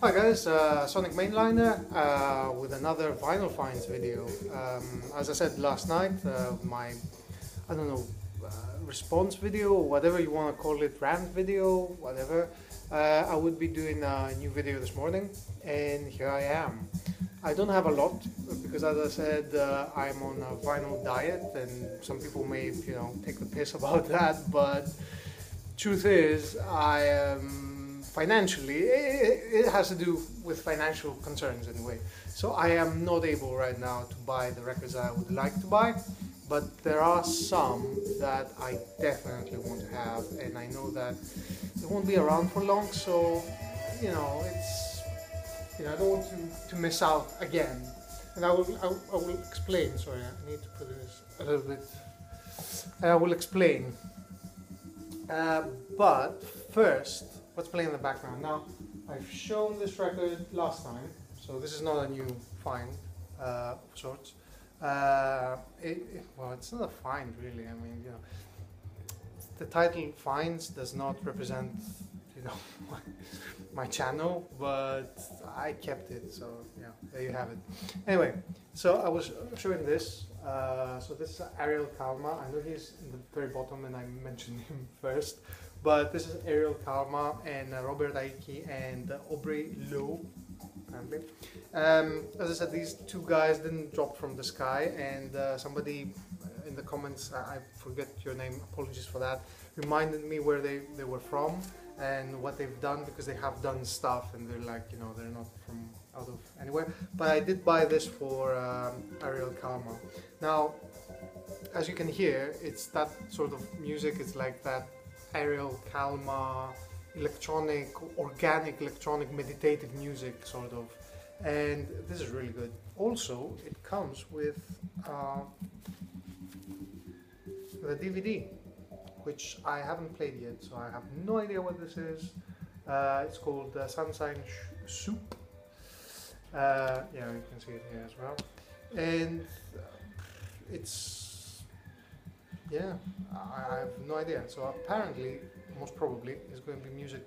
Hi guys, Sonic Mainliner with another vinyl finds video. As I said last night, my, I don't know, response video, whatever you want to call it, rant video, whatever. I would be doing a new video this morning, and here I am. I don't have a lot because, as I said, I'm on a vinyl diet, and some people may, take the piss about that. But truth is, I am financially. It has to do with financial concerns anyway. So I am not able right now to buy the records I would like to buy. But there are some that I definitely want to have, and I know that they won't be around for long. So, it's. I don't want to miss out again, and I will explain. Sorry, I need to put this a little bit. I will explain. But first, what's playing in the background? Now, I've shown this record last time, so this is not a new find of sorts. Well, it's not a find really. I mean, the title "Finds" does not represent, my channel, but I kept it, so yeah, there you have it. Anyway, so I was showing this. So this is Ariel Kalma. I know he's in the very bottom, and I mentioned him first, but this is Ariel Kalma and Robert Aiki and Aubrey Lowe, apparently. As I said, these two guys didn't drop from the sky, and somebody in the comments, I forget your name, apologies for that, reminded me where they were from and what they've done, because they have done stuff and they're like, they're not from out of anywhere. But I did buy this for Ariel Kalma. Now, as you can hear, it's that sort of music. It's like that Ariel Kalma electronic, organic electronic meditative music sort of, and this is really good. Also, it comes with the DVD, which I haven't played yet, so I have no idea what this is. It's called Sunshine Soup. Yeah, you can see it here as well. And it's, yeah, I have no idea. So apparently, most probably, it's going to be music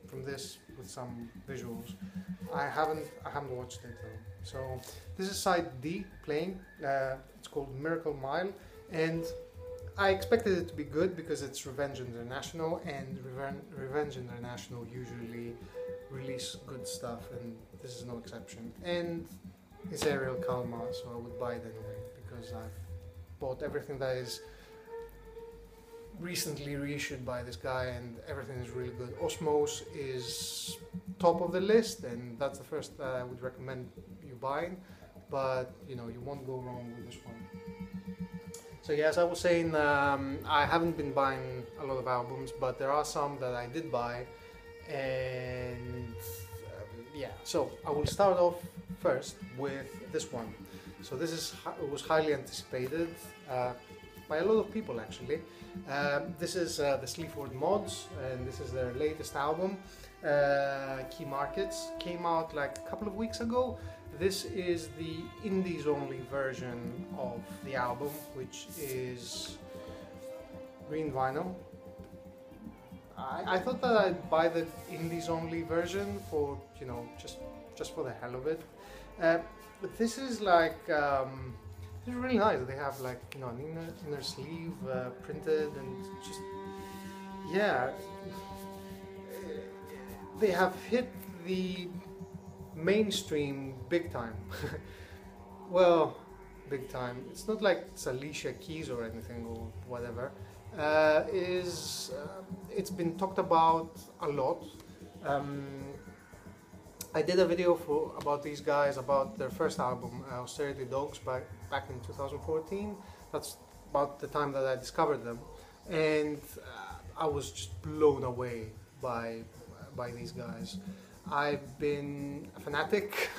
from this with some visuals. I haven't watched it though. So this is side D playing. It's called Miracle Mile, and I expected it to be good because it's Revenge International, and Revenge International usually release good stuff, and this is no exception. And it's Ariel Kalma, so I would buy it anyway because I've bought everything that is recently reissued by this guy, and everything is really good. Osmos is top of the list, and that's the first that I would recommend you buying, but you won't go wrong with this one. So yes, I was saying, I haven't been buying a lot of albums, but there are some that I did buy, and yeah. So I will start off first with this one. So this was highly anticipated by a lot of people actually. This is the fordmods, and this is their latest album. Key Markets came out like a couple of weeks ago. This is the indies only version of the album, which is green vinyl. I thought that I'd buy the indies only version for, just for the hell of it. But this is like, it's really nice. They have like, an inner sleeve printed, and just, yeah. They have hit the mainstream big time. Well, big time. It's not like it's Alicia Keys or anything or whatever. It's been talked about a lot. I did a video about these guys, about their first album, Austerity Dogs, back in 2014. That's about the time that I discovered them, and I was just blown away by these guys. I've been a fanatic.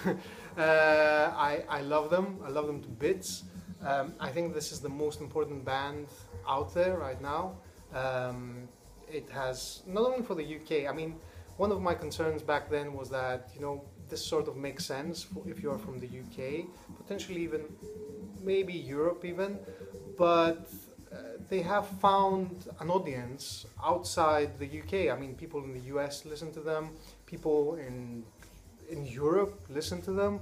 I love them. I love them to bits. I think this is the most important band out there right now. It has, not only for the UK, I mean, one of my concerns back then was that, this sort of makes sense if you're from the UK, potentially even maybe Europe even, but they have found an audience outside the UK. I mean, people in the US listen to them, people in in Europe listen to them.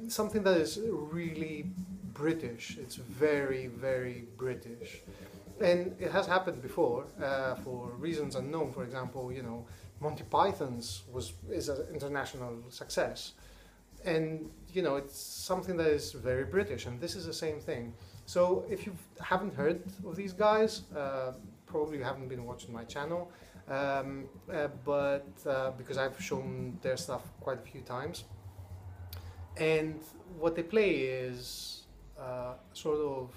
Something that is really British. It's very, very British. And it has happened before for reasons unknown. For example, you know, Monty Python's is an international success. And, you know, it's something that is very British, and this is the same thing. So if you haven't heard of these guys, probably you haven't been watching my channel, but because I've shown their stuff quite a few times. And what they play is sort of,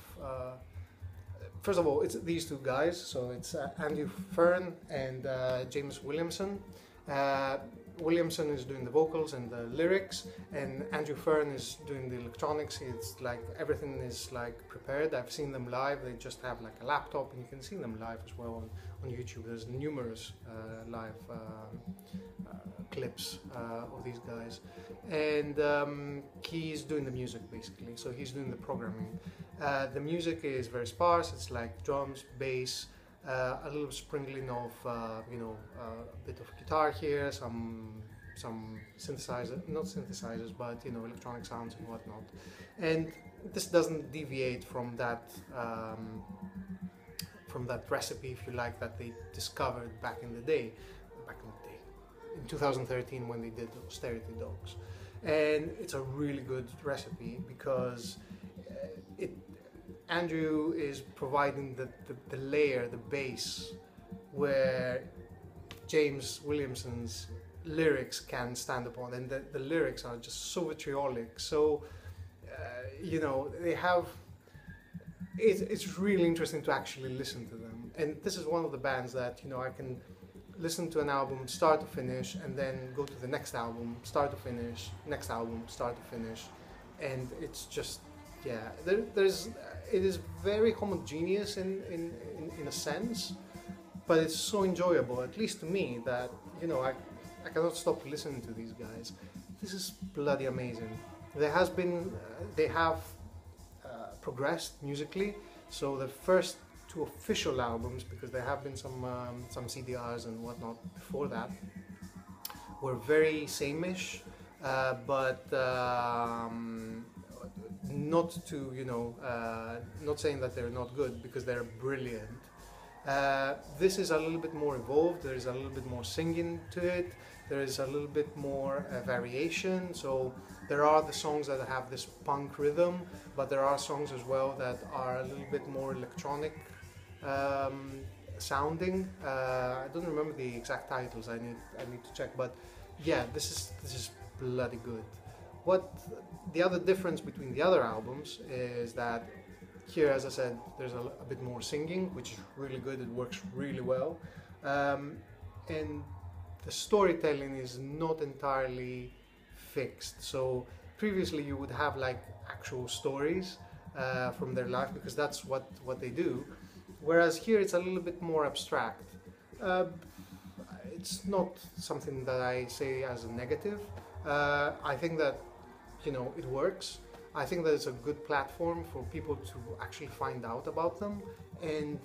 first of all, it's these two guys. So it's Andrew Fern and James Williamson. Williamson is doing the vocals and the lyrics, and Andrew Fern is doing the electronics. It's like everything is like prepared. I've seen them live. They just have like a laptop, and you can see them live as well on YouTube. There's numerous live clips of these guys, and he's doing the music basically. So he's doing the programming. The music is very sparse. It's like drums, bass, a little sprinkling of you know, a bit of guitar here, some synthesizer, not synthesizers, but you know, electronic sounds and whatnot. And this doesn't deviate from that recipe, if you like, that they discovered back in the day, in 2013 when they did Austerity Dogs. And it's a really good recipe because Andrew is providing the layer, the base, where James Williamson's lyrics can stand upon, and the lyrics are just so vitriolic. So, you know, they have. It's really interesting to actually listen to them, and this is one of the bands that, you know, I can listen to an album start to finish, and then go to the next album start to finish, next album start to finish, and it's just. Yeah, it is very homogeneous in a sense, but it's so enjoyable, at least to me, that, you know, I cannot stop listening to these guys. This is bloody amazing. They have progressed musically. So the first two official albums, because there have been some CDRs and whatnot before that, were very same-ish, but not to, you know, not saying that they're not good, because they're brilliant. This is a little bit more evolved. There is a little bit more singing to it. There is a little bit more variation. So there are the songs that have this punk rhythm, but there are songs as well that are a little bit more electronic sounding. I don't remember the exact titles. I need to check. But yeah, this is bloody good. What the other difference between the other albums is that here, as I said, there's a bit more singing, which is really good. It works really well, and the storytelling is not entirely fixed. So previously you would have like actual stories from their life, because that's what they do, whereas here it's a little bit more abstract. It's not something that I say as a negative. I think that, you know, it works. I think that it's a good platform for people to actually find out about them, and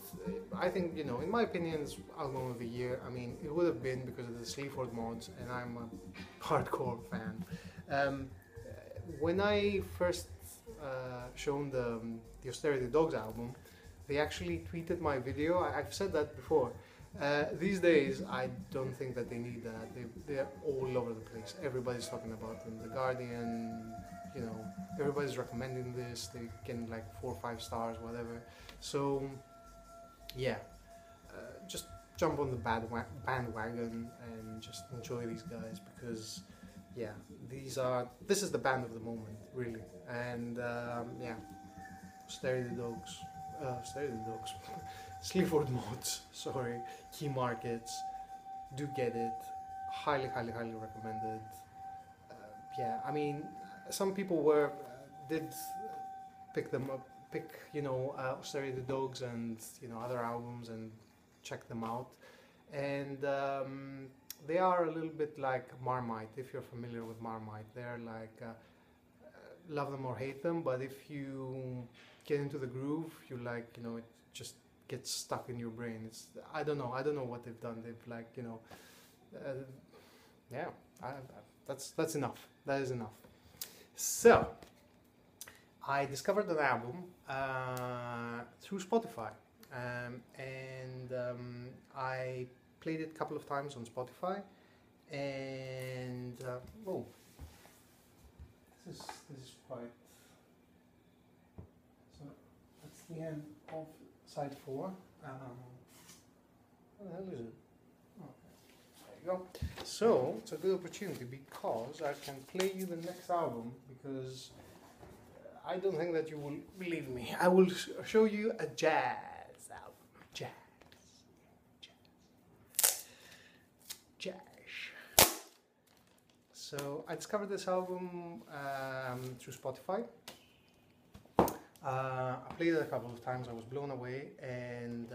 I think, you know, in my opinion, it's album of the year. I mean, it would have been because of the fordmods, and I'm a hardcore fan. When I first shown the Austerity Dogs album, they actually tweeted my video. I've said that before. These days, I don't think that they need that. They're all over the place. Everybody's talking about them. The Guardian, you know, everybody's recommending this. They get like 4 or 5 stars, whatever. So, yeah, just jump on the bandwagon and just enjoy these guys, because, yeah, this is the band of the moment, really. And yeah, Austerity Dogs. Sleaford mods, sorry, Key Markets, do get it, highly recommended. Yeah, I mean, some people did pick them up, you know, Austerity Dogs and, you know, other albums, and check them out, and they are a little bit like Marmite. If you're familiar with Marmite, they're like love them or hate them, but if you get into the groove, you like, you know, it just gets stuck in your brain. I don't know what they've done. They've, like, you know, yeah, that's enough. That is enough. So I discovered an album through Spotify, and I played it a couple of times on Spotify, and whoa, this is quite. So that's the end of side 4. What the hell is it? Okay, there you go. So it's a good opportunity because I can play you the next album, because I don't think that you will believe me. I will show you a jazz album. Jazz. So I discovered this album through Spotify. I played it a couple of times. I was blown away, and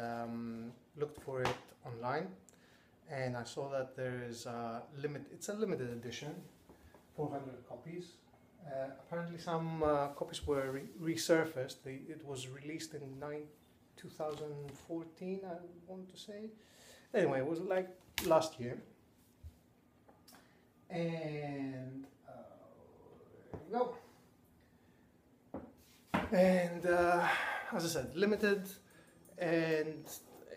looked for it online, and I saw that there is it's a limited edition, 400 copies. Apparently some copies were resurfaced. It was released in 2014, I want to say. Anyway, it was like last year. And there you go. And as I said, limited, and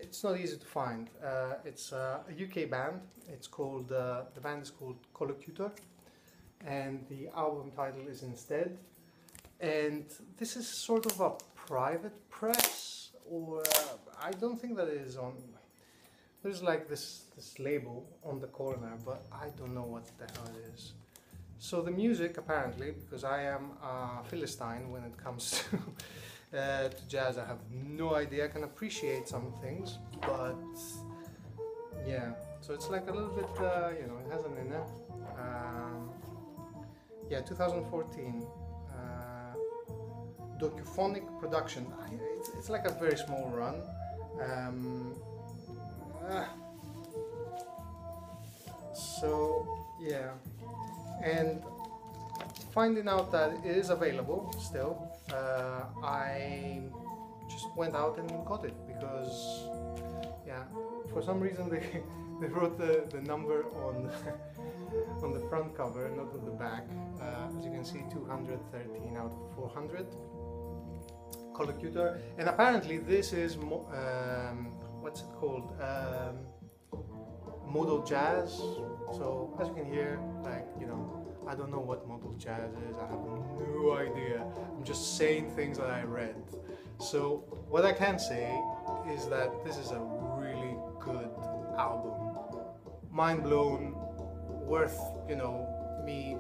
it's not easy to find. It's a UK band. It's called the band is called Cooter, and the album title is Instead. And this is sort of a private press, or I don't think that it is on. There's like this label on the corner, but I don't know what the hell it is. So the music, apparently, because I am a Philistine when it comes to jazz, I have no idea. I can appreciate some things, but yeah. So it's like a little bit, you know, it has an inner. Yeah, 2014 docuphonic production. It's like a very small run. So yeah, and finding out that it is available still, I just went out and got it, because yeah, for some reason they wrote the number on on the front cover, not on the back. As you can see, 213 out of 400. Cooter, and apparently this is what's it called? Modal jazz. So as you can hear, like, you know, I don't know what modal jazz is. I have no idea. I'm just saying things that I read. So what I can say is that this is a really good album. Mind blown. Worth, you know, me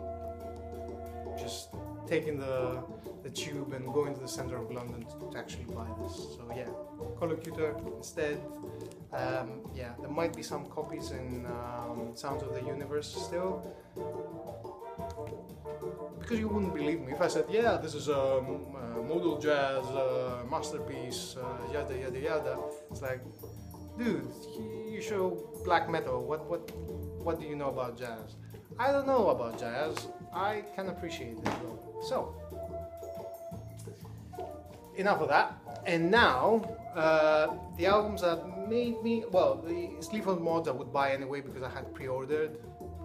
just taking the tube and going to the center of London to actually buy this. So yeah, Cooter Instead. Yeah, there might be some copies in Sounds of the Universe still, because you wouldn't believe me if I said, yeah, this is a modal jazz masterpiece, yada yada yada. It's like, dude, you show black metal. What do you know about jazz? I don't know about jazz. I can appreciate it though. So enough of that. And now the albums that made me, well, the fordmods I would buy anyway, because I had pre-ordered,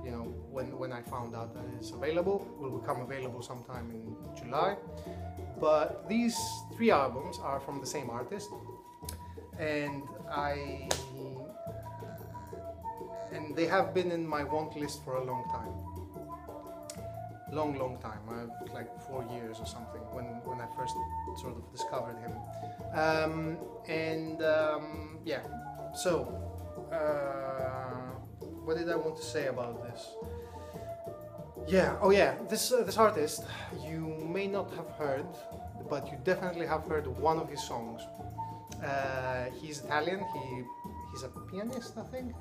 you know, when I found out that it's available. Will become available sometime in July. But these 3 albums are from the same artist, and they have been in my want list for a long time. Long time. Like 4 years or something when I first sort of discovered him. Yeah. So what did I want to say about this? Yeah. Oh yeah. This artist you may not have heard, but you definitely have heard one of his songs. He's Italian. He's a pianist, I think.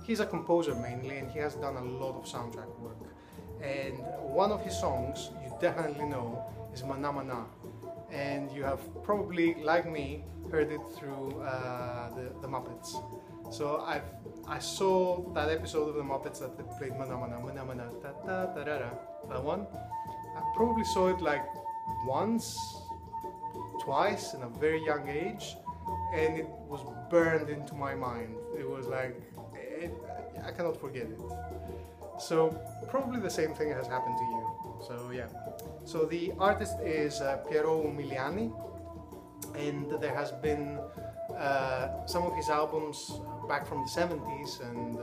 He's a composer mainly, and he has done a lot of soundtrack work. And one of his songs you definitely know is Mana Mana, and you have probably, like me, heard it through the Muppets. So I saw that episode of the Muppets that they played Mana Mana, Mana Mana, ta ta ta da da. That one. I probably saw it like once, twice in a very young age, and it was burned into my mind. It was like, I cannot forget it. So probably the same thing has happened to you. So yeah. So the artist is Piero Emiliani, and there has been some of his albums back from the 70s and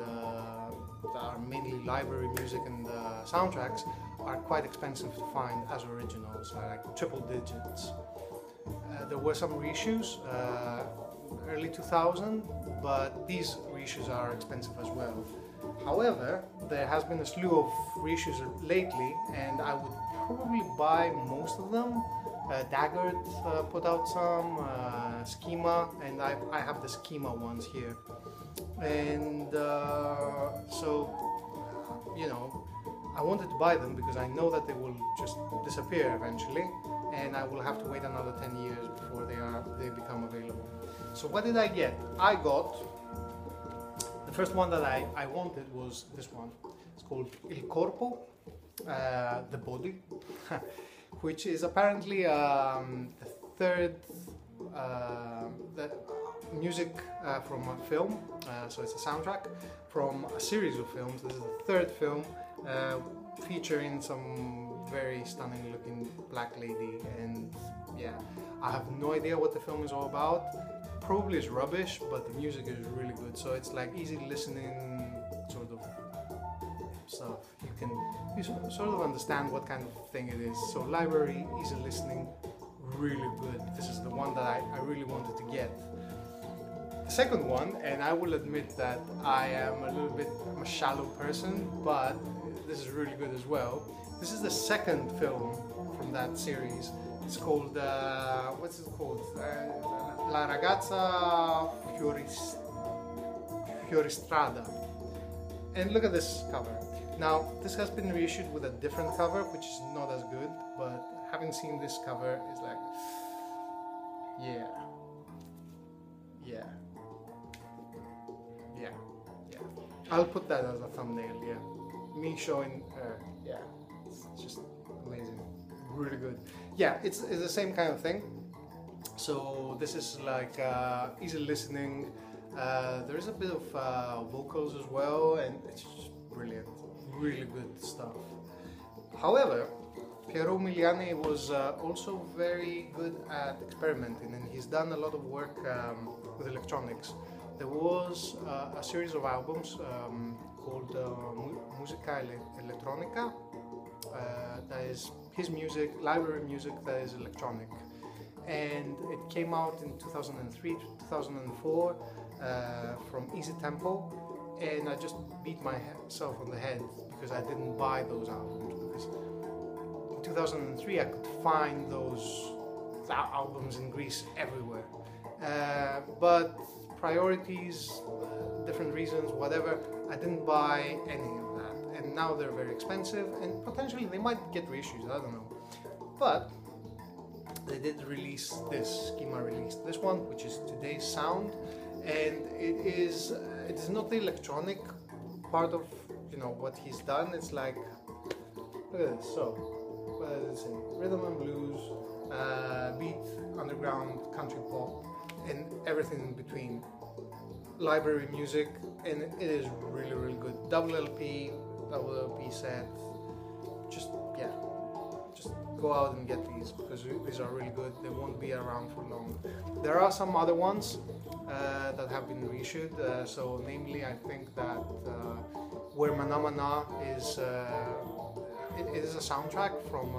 that are mainly library music and soundtracks are quite expensive to find as originals, like triple digits. There were some reissues early 2000, but these reissues are expensive as well. However, there has been a slew of reissues lately, and I would probably buy most of them. Daggett put out some, Schema, and I have the Schema ones here. And so, you know, I wanted to buy them because I know that they will just disappear eventually, and I will have to wait another 10 years before they become available. So what did I get? I got, the first one that I wanted was this one. It's called Il Corpo, the body, which is apparently the third the music from a film, so it's a soundtrack from a series of films. This is the third film featuring some very stunning looking black lady, and yeah, I have no idea what the film is all about. Probably is rubbish, but the music is really good, so it's like easy listening sort of stuff. You sort of understand what kind of thing it is. So library, easy listening, really good. This is the one that I really wanted to get. The second one, and I will admit that I am I'm a shallow person, but this is really good as well. This is the second film from that series. It's called, what's it called? La Ragazza Fioristrada. And look at this cover. Now, this has been reissued with a different cover, which is not as good, but having seen this cover is like, yeah. I'll put that as a thumbnail, yeah. Me showing her, yeah. It's just amazing, really good. Yeah, it's the same kind of thing. So this is like easy listening. There is a bit of vocals as well, and it's just brilliant, really good stuff. However, Piero Emiliani was also very good at experimenting, and he's done a lot of work with electronics. There was a series of albums called Musica Elettronica. That is his music, library music that is electronic. And it came out in 2003 to 2004 from Easy Tempo, and I just beat myself on the head because I didn't buy those albums, because in 2003 I could find those albums in Greece everywhere. But priorities, different reasons, whatever, I didn't buy any of that, and now they're very expensive, and potentially they might get reissues, I don't know. But they did release this, Schema released this one, which is today's sound, and it is not the electronic part of, you know, what he's done. It's like, look at this. So what does it say? Rhythm and blues, beat, underground, country pop, and everything in between. Library music, and it is really, really good. Double LP set. Just go out and get these, because these are really good. They won't be around for long. There are some other ones that have been reissued. So namely, I think that Where Mana Mana is it is a soundtrack from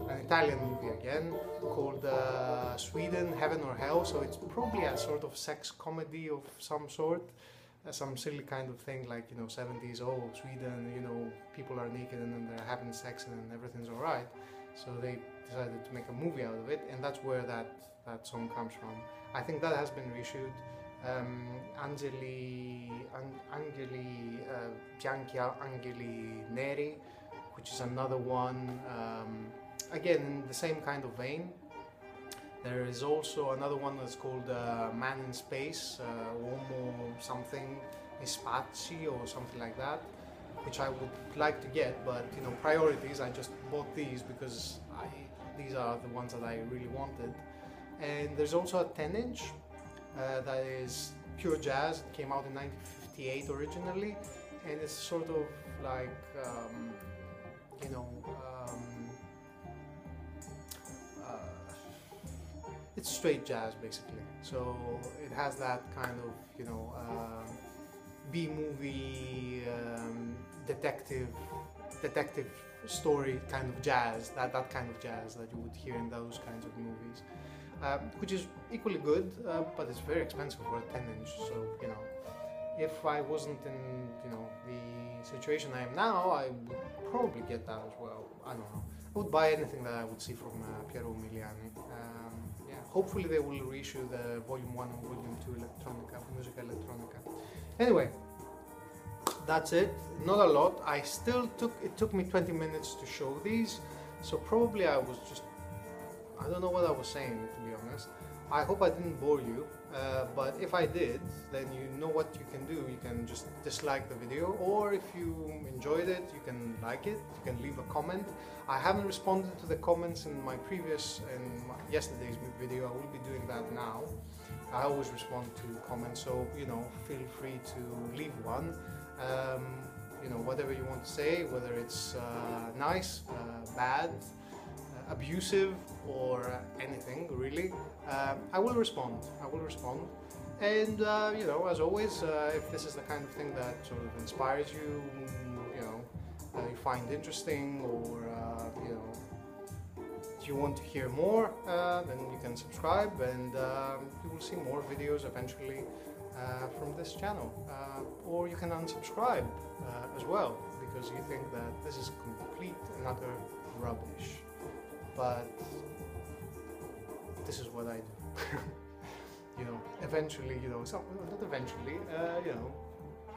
an Italian movie again called Sweden, Heaven or Hell. So it's probably a sort of sex comedy of some sort, some silly kind of thing, like, you know, 70s, oh, Sweden, you know, people are naked and then they're having sex and everything's alright. So they decided to make a movie out of it, and that's where that song comes from. I think that has been reissued. Bianchi Angeli Neri, which is another one, again in the same kind of vein. There is also another one that's called Man in Space, Uomo something, Spazi or something like that, which I would like to get, but, you know, priorities, I just bought these because these are the ones that I really wanted. And there's also a 10-inch that is pure jazz. It came out in 1958 originally, and it's sort of like, you know, it's straight jazz basically. So it has that kind of, you know, B-movie detective story kind of jazz, that kind of jazz that you would hear in those kinds of movies, which is equally good, but it's very expensive for a 10-inch. So, you know, if I wasn't in, you know, the situation I am now, I would probably get that as well. I don't know. I would buy anything that I would see from Piero Emiliani. Yeah, hopefully they will reissue the Volume 1 and Volume 2 Electronica, Musica Electronica. Anyway, that's it. Not a lot. It took me 20 minutes to show these, so probably I don't know what I was saying, to be honest. I hope I didn't bore you, but if I did, then you know what you can do. You can just dislike the video, or if you enjoyed it, you can like it, you can leave a comment. I haven't responded to the comments in yesterday's video. I will be doing that now. I always respond to comments, so, you know, feel free to leave one. You know, whatever you want to say, whether it's nice, bad, abusive, or anything really, I will respond. And you know, as always, if this is the kind of thing that sort of inspires you, you know, you find interesting, or you know, you want to hear more, then you can subscribe, and you will see more videos eventually from this channel, or you can unsubscribe as well, because you think that this is complete and utter rubbish. But this is what I do. You know, eventually, you know, not eventually, you know,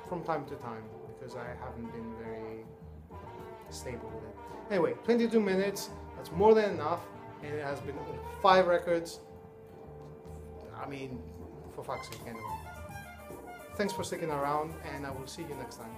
from time to time, because I haven't been very stable with it. Anyway, 22 minutes, that's more than enough, and it has been 5 records. I mean, for fuck's sake, anyway. Thanks for sticking around, and I will see you next time.